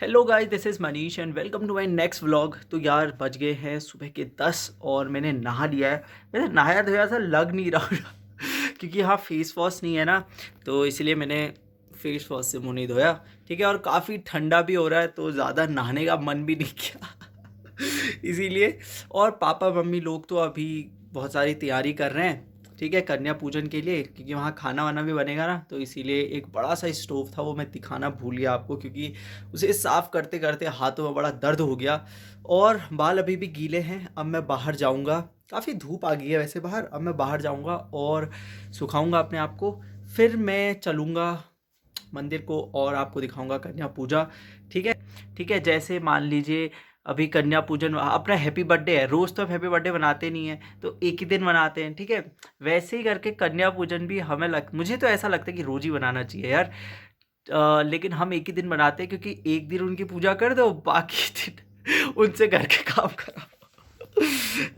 Hello guys, this is Manish and welcome to my next vlog. तो यार बज गए हैं सुबह के 10 और मैंने नहा लिया है। वैसे नहाया धोया सा लग नहीं रहा क्योंकि यहाँ फेस वॉश नहीं है ना, तो इसलिए मैंने फेस वॉश से मुंह नहीं धोया। ठीक है, और काफ़ी ठंडा भी हो रहा है तो ज़्यादा नहाने का मन भी नहीं किया इसीलिए। और पापा मम्मी लोग तो अभी बहुत सारी तैयारी कर रहे हैं, ठीक है, कन्या पूजन के लिए, क्योंकि वहाँ खाना वाना भी बनेगा ना, तो इसीलिए एक बड़ा सा स्टोव था वो मैं दिखाना भूल गया आपको, क्योंकि उसे साफ़ करते करते हाथों में बड़ा दर्द हो गया और बाल अभी भी गीले हैं। अब मैं बाहर जाऊँगा, काफ़ी धूप आ गई है वैसे बाहर। अब मैं बाहर जाऊँगा और सुखाऊँगा अपने आप को, फिर मैं चलूँगा मंदिर को और आपको दिखाऊँगा कन्या पूजा। ठीक है, ठीक है। जैसे मान लीजिए अभी कन्या पूजन अपना हैप्पी बर्थडे है, रोज़ तो हम हैप्पी बर्थडे बनाते नहीं हैं, तो एक ही दिन मनाते हैं, ठीक है। वैसे ही करके कन्या पूजन भी मुझे तो ऐसा लगता है कि रोज़ ही बनाना चाहिए यार। लेकिन हम एक ही दिन बनाते हैं, क्योंकि एक दिन उनकी पूजा कर दो, बाकी दिन उनसे घर के काम कराओ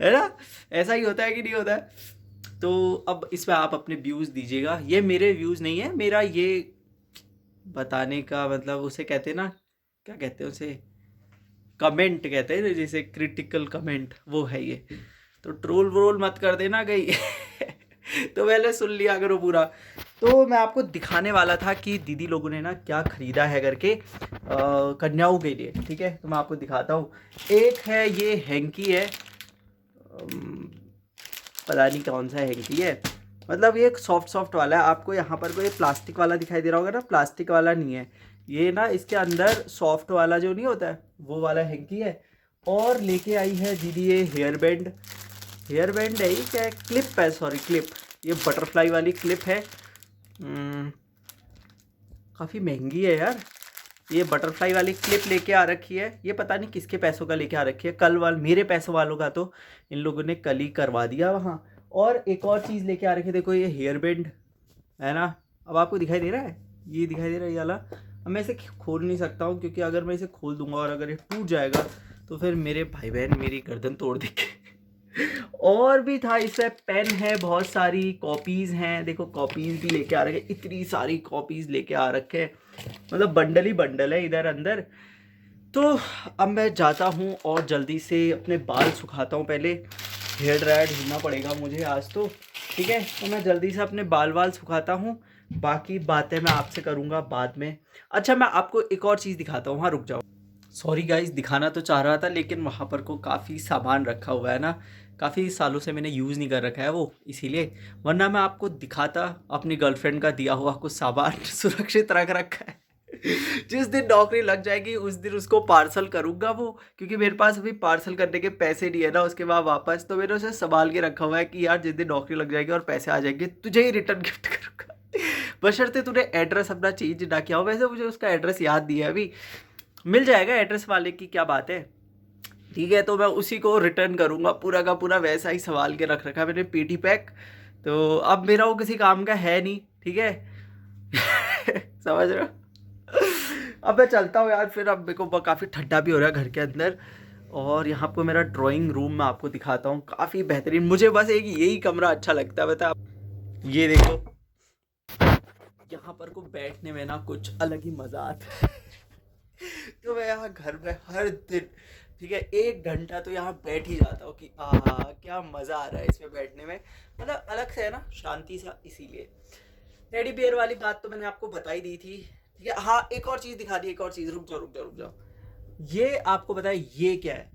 है ना। ऐसा ही होता है कि नहीं होता है। तो अब इसमें आप अपने व्यूज़ दीजिएगा। ये मेरे व्यूज़ नहीं है, मेरा ये बताने का मतलब उसे कहते हैं ना, क्या कहते हैं उसे, कमेंट कहते हैं, जैसे क्रिटिकल कमेंट, वो है ये। तो ट्रोल व्रोल मत कर देना कहीं तो पहले सुन लिया करो पूरा। तो मैं आपको दिखाने वाला था कि दीदी लोगों ने ना क्या खरीदा है करके कन्याओं के लिए। ठीक है, तो मैं आपको दिखाता हूँ। एक है ये हैंकी है, पता नहीं कौन सा हैंकी है, मतलब ये एक सॉफ्ट सॉफ्ट वाला है। आपको यहाँ पर कोई प्लास्टिक वाला दिखाई दे रहा होगा ना, प्लास्टिक वाला नहीं है ये ना, इसके अंदर सॉफ्ट वाला जो नहीं होता है वो वाला हैंकी है। और लेके आई है दीदी ये हेयर बैंड। हेयर बैंड है, ये क्या है, क्लिप है, सॉरी क्लिप। ये बटरफ्लाई वाली क्लिप है। काफ़ी महंगी है यार। ये बटरफ्लाई वाली क्लिप लेके आ रखी है, ये पता नहीं किसके पैसों का लेके आ रखी है। कल वाल मेरे पैसों वालों का तो इन लोगों ने कल ही करवा दिया वहाँ। और एक और चीज़ लेके आ रखी है, देखो ये हेयर बैंड है ना। अब आपको दिखाई दे रहा है, ये दिखाई दे रहा है ये वाला। अब मैं इसे खोल नहीं सकता हूँ, क्योंकि अगर मैं इसे खोल दूंगा और अगर ये टूट जाएगा तो फिर मेरे भाई बहन मेरी गर्दन तोड़ देंगे और भी था इसमें, पेन है, बहुत सारी कॉपीज़ हैं। देखो कॉपीज़ भी लेके आ रखे, इतनी सारी कॉपीज़ लेके आ रखे हैं, मतलब बंडल ही बंडल है इधर अंदर। तो अब मैं जाता हूँ और जल्दी से अपने बाल सुखाता हूँ। पहले हेयर ड्रायर ढूंढना पड़ेगा मुझे आज तो। ठीक है, तो मैं जल्दी से अपने बाल सुखाता हूँ, बाकी बातें मैं आपसे करूँगा बाद में। अच्छा, मैं आपको एक और चीज़ दिखाता हूँ, हाँ रुक जाओ। सॉरी गाइस, दिखाना तो चाह रहा था लेकिन वहाँ पर को काफ़ी सामान रखा हुआ है ना, काफ़ी सालों से मैंने यूज़ नहीं कर रखा है वो, इसीलिए। वरना मैं आपको दिखाता अपनी गर्लफ्रेंड का दिया हुआ कुछ सामान सुरक्षित रख रखा है जिस दिन नौकरी लग जाएगी उस दिन उसको पार्सल करूँगा वो, क्योंकि मेरे पास अभी पार्सल करने के पैसे नहीं है ना उसके बाद वापस, तो मैंने उसे संभाल के रखा हुआ है कि यार जिस दिन नौकरी लग जाएगी और पैसे आ जाएंगे तुझे ही रिटर्न गिफ्ट करूँगा बशर्ते तूने एड्रेस अपना चेंज ना किया हो। वैसे मुझे उसका एड्रेस याद दिया है, अभी मिल जाएगा एड्रेस वाले की, क्या बात है। ठीक है, तो मैं उसी को रिटर्न करूँगा, पूरा का पूरा वैसा ही संभाल के रख रखा है मैंने पीटी पैक। तो अब मेरा वो किसी काम का है नहीं, ठीक है समझ रहे हो। अब मैं चलता हूँ यार, फिर अब मेरे को काफ़ी ठंडा भी हो रहा है घर के अंदर। और यहाँ पर मेरा ड्राइंग रूम मैं आपको दिखाता हूँ, काफ़ी बेहतरीन। मुझे बस एक यही कमरा अच्छा लगता है, बता। ये देखो, यहाँ पर को बैठने में ना कुछ अलग ही मज़ा आता है तो मैं यहाँ घर में हर दिन, ठीक है, 1 घंटा तो यहाँ बैठ ही जाता हूँ कि क्या मज़ा आ रहा है इसमें बैठने में, मतलब अलग से है ना, शांति सा। इसीलिए टेडी बियर वाली बात तो मैंने आपको बताई दी थी। ठीक है, हाँ एक और चीज़ दिखा दी, एक और चीज़, रुक जाओ रुक जाओ रुक जाओ। ये आपको बताए ये क्या है,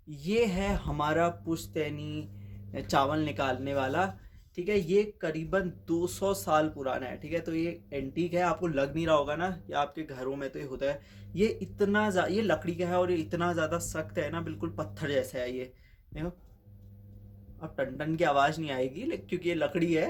ये है हमारा पुश्तैनी चावल निकालने वाला। ठीक है, ये करीबन 200 साल पुराना है। ठीक है, तो ये एंटीक है, आपको लग नहीं रहा होगा ना, या आपके घरों में तो ये होता है। ये ये लकड़ी का है और ये इतना ज़्यादा सख्त है ना, बिल्कुल पत्थर जैसा है ये। देखो, अब टन टन की आवाज़ नहीं आएगी क्योंकि ये लकड़ी है,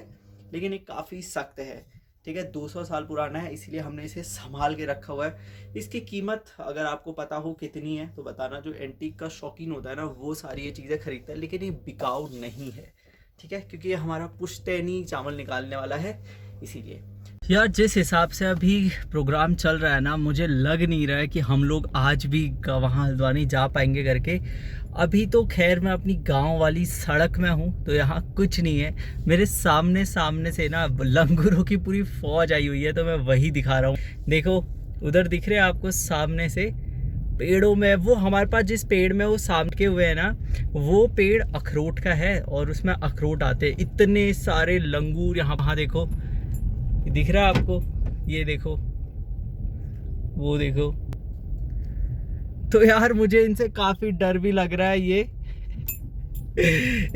लेकिन ये काफ़ी सख्त है। ठीक है, 200 साल पुराना है, इसलिए हमने इसे संभाल के रखा हुआ है। इसकी कीमत अगर आपको पता हो कितनी है तो बताना। जो एंटीक का शौकीन होता है ना, वो सारी ये चीज़ें खरीदता है, लेकिन ये बिकाऊ नहीं है। ठीक है, क्योंकि ये हमारा पुश्तैनी चावल निकालने वाला है, इसीलिए। यार जिस हिसाब से अभी प्रोग्राम चल रहा है ना, मुझे लग नहीं रहा है कि हम लोग आज भी वहाँ हल्द्वानी जा पाएंगे करके। अभी तो खैर मैं अपनी गांव वाली सड़क में हूँ, तो यहाँ कुछ नहीं है। मेरे सामने से ना लंगूरों की पूरी फौज आई हुई है, तो मैं वही दिखा रहा हूँ। देखो उधर दिख रहे हैं आपको सामने से, पेड़ों में, वो हमारे पास जिस पेड़ में वो सामके हुए हैं ना, वो पेड़ अखरोट का है और उसमें अखरोट आते हैं। इतने सारे लंगूर यहाँ, वहाँ देखो, दिख रहा है आपको, ये देखो, वो देखो। तो यार मुझे इनसे काफ़ी डर भी लग रहा है, ये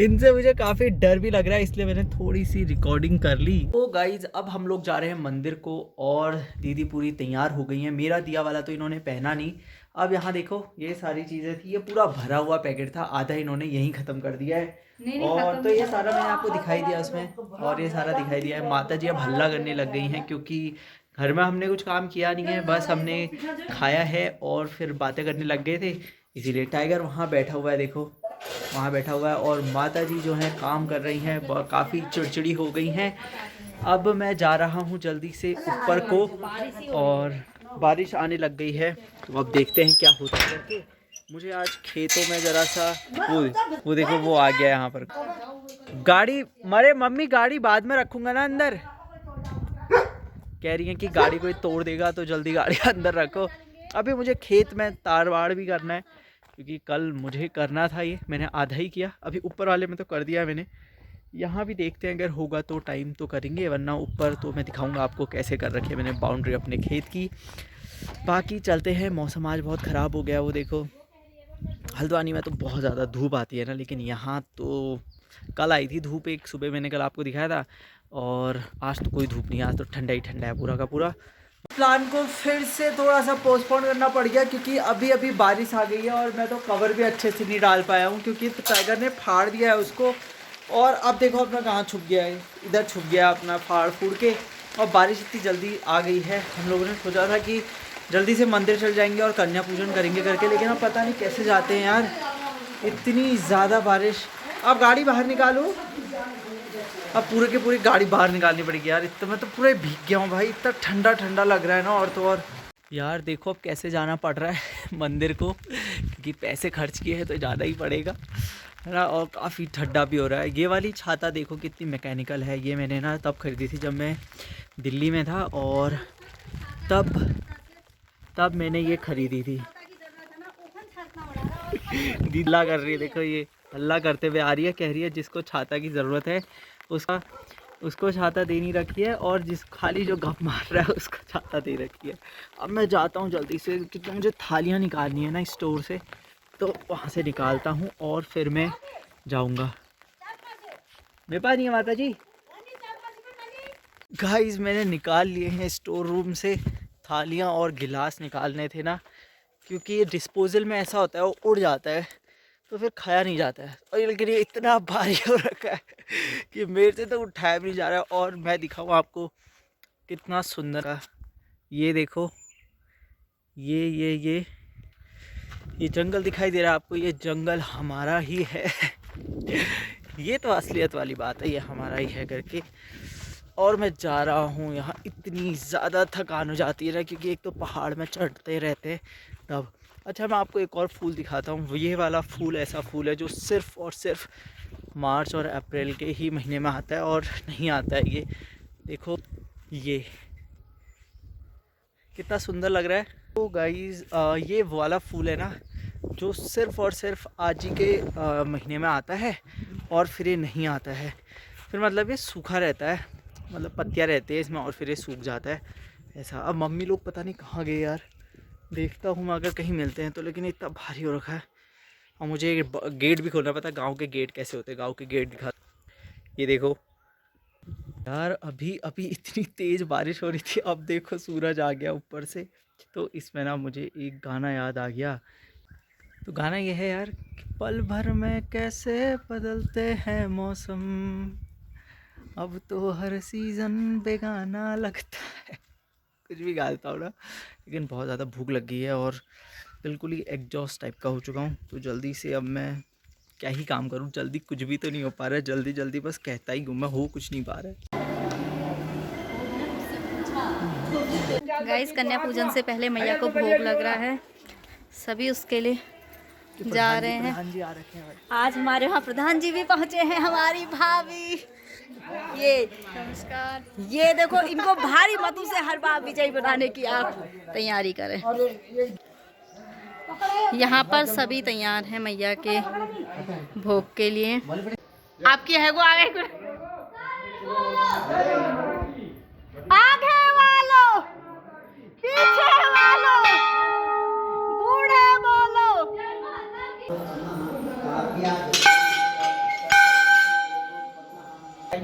इनसे मुझे काफ़ी डर भी लग रहा है, इसलिए मैंने थोड़ी सी रिकॉर्डिंग कर ली। तो गाइज अब हम लोग जा रहे हैं मंदिर को और दीदी पूरी तैयार हो गई हैं। मेरा दिया वाला तो इन्होंने पहना नहीं। अब यहाँ देखो, ये सारी चीज़ें थी, ये पूरा भरा हुआ पैकेट था, आधा इन्होंने यहीं ख़त्म कर दिया है। और तो ये सारा मैंने आपको दिखाई दिया उसमें, और ये सारा दिखाई दिया है। माता जी अब हल्ला करने लग गई हैं क्योंकि घर में हमने कुछ काम किया नहीं है, बस हमने खाया है और फिर बातें करने लग गए थे, इसीलिए। टाइगर वहाँ बैठा हुआ है, देखो वहाँ बैठा हुआ है, और माता जी जो है काम कर रही हैं, काफ़ी चिड़चिड़ी हो गई हैं। अब मैं जा रहा हूँ जल्दी से ऊपर को, और बारिश आने लग गई है, तो अब देखते हैं क्या होता है। मुझे आज खेतों में ज़रा सा वो देखो, वो आ गया यहाँ पर गाड़ी। मरे मम्मी, गाड़ी बाद में रखूँगा ना अंदर, कह रही हैं कि गाड़ी कोई तोड़ देगा तो जल्दी गाड़ी अंदर रखो। अभी मुझे खेत में तारवाड़ भी करना है, क्योंकि कल मुझे करना था, ये मैंने आधा ही किया, अभी ऊपर वाले में तो कर दिया है मैंने। यहाँ भी देखते हैं, अगर होगा तो टाइम तो करेंगे, वरना ऊपर तो मैं दिखाऊंगा आपको कैसे कर रखी है मैंने बाउंड्री अपने खेत की। बाकी चलते हैं। मौसम आज बहुत ख़राब हो गया, वो देखो। हल्द्वानी में तो बहुत ज़्यादा धूप आती है ना, लेकिन यहाँ तो कल आई थी धूप एक, सुबह मैंने कल आपको दिखाया था, और आज तो कोई धूप नहीं है, आज तो ठंडा ही ठंडा है पूरा का पूरा। प्लान को फिर से थोड़ा सा पोस्टपोन करना पड़ गया, क्योंकि अभी अभी बारिश आ गई है और मैं तो कवर भी अच्छे से नहीं डाल पाया हूँ, क्योंकि टाइगर ने फाड़ दिया है उसको। और अब देखो अपना कहाँ छुप गया है, इधर छुप गया अपना फाड़ फूड़ के। और बारिश इतनी जल्दी आ गई है, हम लोगों ने सोचा था कि जल्दी से मंदिर चल जाएंगे और कन्या पूजन करेंगे करके, लेकिन अब पता नहीं कैसे जाते हैं यार, इतनी ज़्यादा बारिश। अब गाड़ी बाहर निकालो, अब पूरे की पूरी गाड़ी बाहर निकालनी पड़ेगी यार, इतना मैं तो पूरे भीग गया हूँ भाई, इतना ठंडा ठंडा लग रहा है ना। और तो और यार देखो अब कैसे जाना पड़ रहा है मंदिर को, क्योंकि पैसे खर्च किए हैं तो जाना ही पड़ेगा, है ना। और काफ़ी ठंडा भी हो रहा है। ये वाली छाता देखो कितनी मैकेनिकल है, ये मैंने ना तब खरीदी थी जब मैं दिल्ली में था, और तब मैंने ये खरीदी थी। दिल्ला कर रही है, देखो ये हल्ला करते हुए आ रही है, कह रही है जिसको छाता की ज़रूरत है उसको छाता दे नहीं रखी है, और जिस खाली जो गप मार रहा है उसको छाता दे रखी है। अब मैं जाता हूँ जल्दी से, क्योंकि मुझे थालियाँ निकालनी है ना स्टोर से, तो वहाँ से निकालता हूँ और फिर मैं जाऊँगा। मेरे पास नहीं है माता जी। गाइस मैंने निकाल लिए हैं स्टोर रूम से थालियाँ और गिलास निकालने थे ना, क्योंकि ये डिस्पोजल में ऐसा होता है वो उड़ जाता है तो फिर खाया नहीं जाता है। और लेकिन ये इतना भारी हो रखा है कि मेरे से तो उठाया भी नहीं जा रहा है। और मैं दिखाऊँ आपको कितना सुंदर है, ये देखो, ये जंगल दिखाई दे रहा है आपको, ये जंगल हमारा ही है ये तो असलियत वाली बात है, ये हमारा ही है करके। और मैं जा रहा हूँ, यहाँ इतनी ज़्यादा थकान हो जाती है ना, क्योंकि एक तो पहाड़ में चढ़ते रहते हैं तब। अच्छा मैं आपको एक और फूल दिखाता हूँ। ये वाला फूल ऐसा फूल है जो सिर्फ़ और सिर्फ मार्च और अप्रैल के ही महीने में आता है, और नहीं आता है ये देखो, ये कितना सुंदर लग रहा है। तो गाइस ये वाला फूल है ना जो सिर्फ़ और सिर्फ आज ही के महीने में आता है, और फिर ये नहीं आता है, फिर मतलब ये सूखा रहता है, मतलब पत्तियाँ रहती है इसमें और फिर ये सूख जाता है ऐसा। अब मम्मी लोग पता नहीं कहाँ गए यार, देखता हूँ मैं अगर कहीं मिलते हैं तो, लेकिन इतना भारी हो रखा है। और मुझे गेट भी खोलना पता, गांव के गेट कैसे होते हैं, गांव के गेट दिखा। ये देखो यार, अभी अभी इतनी तेज़ बारिश हो रही थी, अब देखो सूरज आ गया ऊपर से। तो इसमें ना मुझे एक गाना याद आ गया, तो गाना ये है यार, पल भर में कैसे बदलते हैं मौसम, अब तो हर सीज़न बेगाना लगता है कुछ भी गाता हूँ ना, लेकिन बहुत ज़्यादा भूख लग गई है और बिल्कुल ही एग्जॉस्ट टाइप का हो चुका हूँ। तो जल्दी से अब मैं क्या ही काम करूँ, जल्दी कुछ भी तो नहीं हो पा रहा है, जल्दी जल्दी बस कहता ही हूँ मैं, हो कुछ नहीं पा रहा है। गाइस कन्या पूजन से पहले मैया को भोग लग रहा है, सभी उसके लिए जा रहे हैं। आज हमारे वहाँ प्रधान जी भी पहुँचे हैं, हमारी भाभी। ये देखो, इनको भारी मतों से हर बार विजयी बनाने की आप तैयारी करें। यहाँ पर सभी तैयार हैं मैया के भोग के लिए। आपकी है वो आगे वालों, पीछे वालों, बूढ़े बोलो।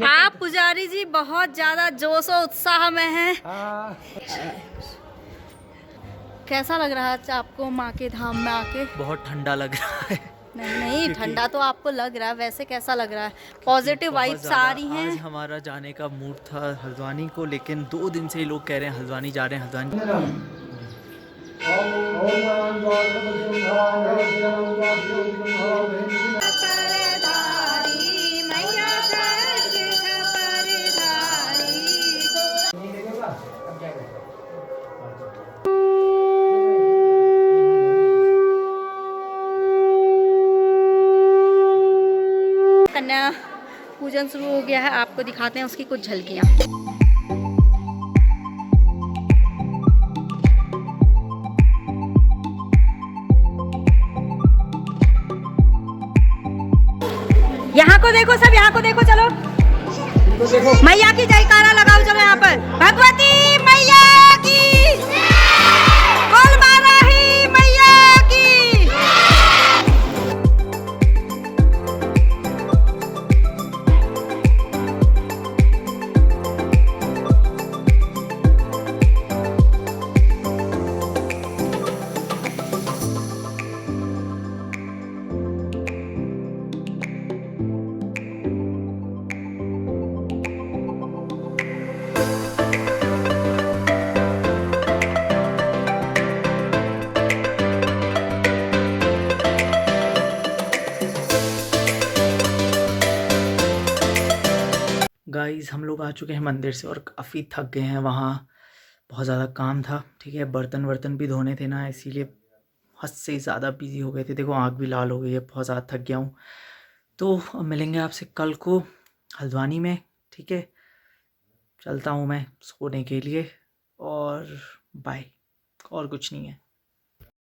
आप पुजारी जी बहुत ज्यादा जोश और उत्साह में हैं। कैसा लग रहा है आपको माँ के धाम में आके? बहुत ठंडा लग रहा है। नहीं ठंडा तो आपको लग रहा है, वैसे कैसा लग रहा है? पॉजिटिव वाइब्स आ रही हैं। आज हमारा जाने का मूड था हल्द्वानी को, लेकिन 2 दिन से लोग कह रहे हैं हल्द्वानी जा रहे हैं, हल्द्वानी। कन्या पूजन शुरू हो गया है, आपको दिखाते हैं उसकी कुछ झलकियाँ। यहाँ को देखो सब, यहाँ को देखो, चलो मैया की जयकारा लगाओ, चलो यहाँ पर भगवती मैया की, बोल बाराही मैया की। गाइस हम लोग आ चुके हैं मंदिर से और काफ़ी थक गए हैं, वहाँ बहुत ज़्यादा काम था, ठीक है। बर्तन वर्तन भी धोने थे ना, इसीलिए हद से ज़्यादा बिजी हो गए थे। देखो आँख भी लाल हो गई है, बहुत ज़्यादा थक गया हूँ। तो अब मिलेंगे आपसे कल को हल्द्वानी में, ठीक है। चलता हूँ मैं सोने के लिए, और बाय, और कुछ नहीं है।